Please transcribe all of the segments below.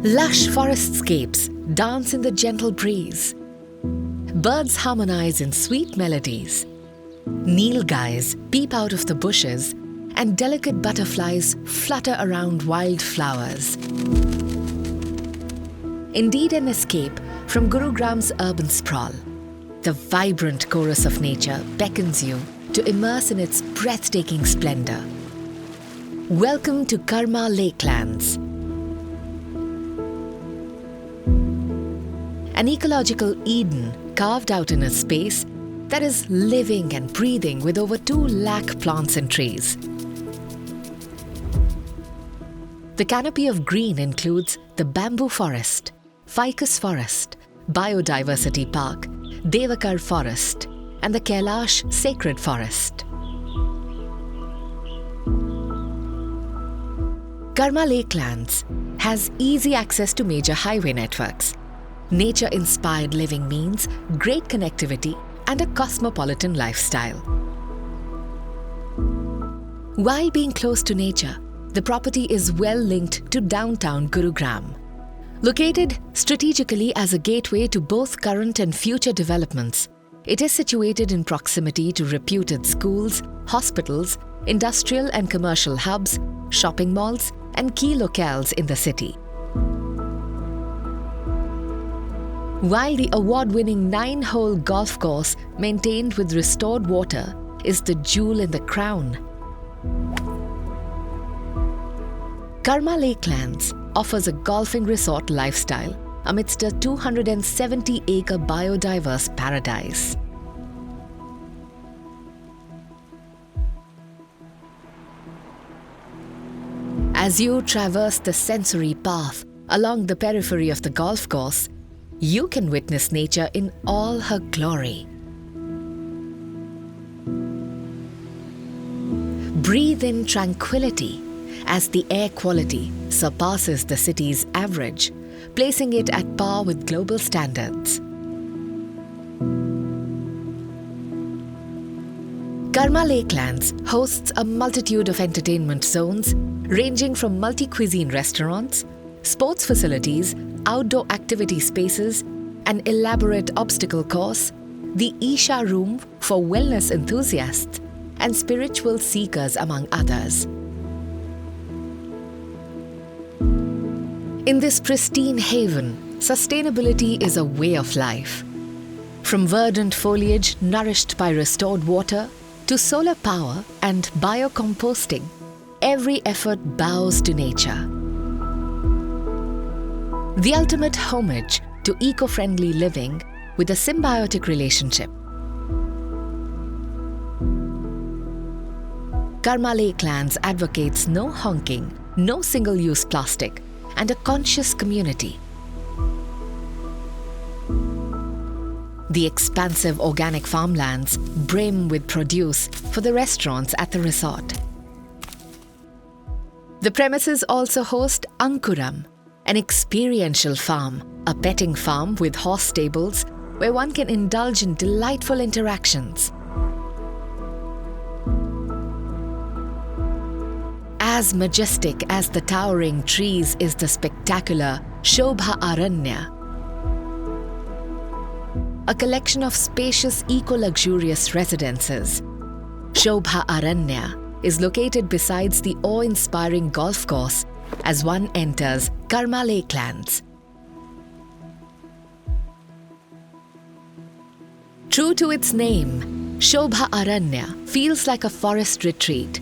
Lush forestscapes dance in the gentle breeze. Birds harmonize in sweet melodies. Nilgais peep out of the bushes, and delicate butterflies flutter around wild flowers. Indeed an escape from Gurugram's urban sprawl. The vibrant chorus of nature beckons you to immerse in its breathtaking splendor. Welcome to Karma Lakelands, an ecological Eden carved out in a space that is living and breathing with over 2 lakh plants and trees. The canopy of green includes the bamboo forest, ficus forest, biodiversity park, Devakar forest, and the Kailash sacred forest. Karma Lakelands has easy access to major highway networks, nature-inspired living means, great connectivity, and a cosmopolitan lifestyle. While being close to nature, the property is well linked to downtown Gurugram. Located strategically as a gateway to both current and future developments, it is situated in proximity to reputed schools, hospitals, industrial and commercial hubs, shopping malls, and key locales in the city. While the award-winning 9-hole golf course maintained with restored water is the jewel in the crown, Karma Lakelands offers a golfing resort lifestyle amidst a 270-acre biodiverse paradise. As you traverse the sensory path along the periphery of the golf course, you can witness nature in all her glory. Breathe in tranquility as the air quality surpasses the city's average, placing it at par with global standards. Karma Lakelands hosts a multitude of entertainment zones ranging from multi-cuisine restaurants, sports facilities, outdoor activity spaces, an elaborate obstacle course, the Isha room for wellness enthusiasts, and spiritual seekers among others. In this pristine haven, sustainability is a way of life. From verdant foliage nourished by restored water to solar power and biocomposting, every effort bows to nature. The ultimate homage to eco-friendly living with a symbiotic relationship. Karma Lakelands advocates no honking, no single-use plastic, and a conscious community. The expansive organic farmlands brim with produce for the restaurants at the resort. The premises also host Ankuram, an experiential farm, a petting farm with horse stables where one can indulge in delightful interactions. As majestic as the towering trees is the spectacular SOBHA Aranya, a collection of spacious eco-luxurious residences. SOBHA Aranya is located besides the awe-inspiring golf course as one enters Karma Lakelands. True to its name, SOBHA Aranya feels like a forest retreat.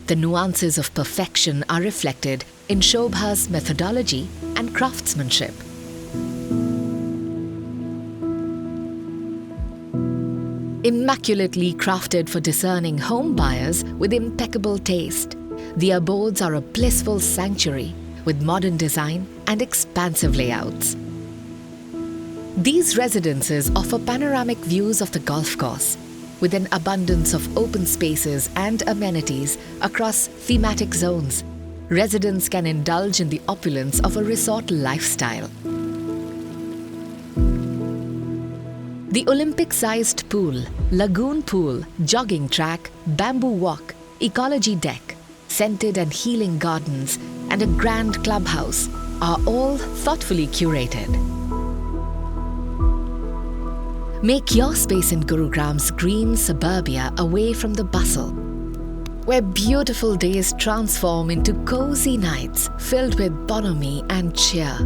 The nuances of perfection are reflected in SOBHA's methodology and craftsmanship. Immaculately crafted for discerning home buyers with impeccable taste, the abodes are a blissful sanctuary with modern design and expansive layouts. These residences offer panoramic views of the golf course, with an abundance of open spaces and amenities across thematic zones. Residents can indulge in the opulence of a resort lifestyle. The Olympic-sized pool, lagoon pool, jogging track, bamboo walk, ecology deck, scented and healing gardens, and a grand clubhouse are all thoughtfully curated. Make your space in Gurugram's green suburbia away from the bustle, where beautiful days transform into cozy nights filled with bonhomie and cheer.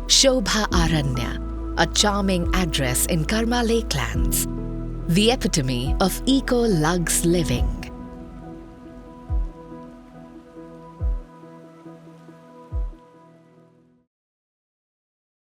SOBHA Aranya, a charming address in Karma Lakelands, the epitome of eco-luxe living.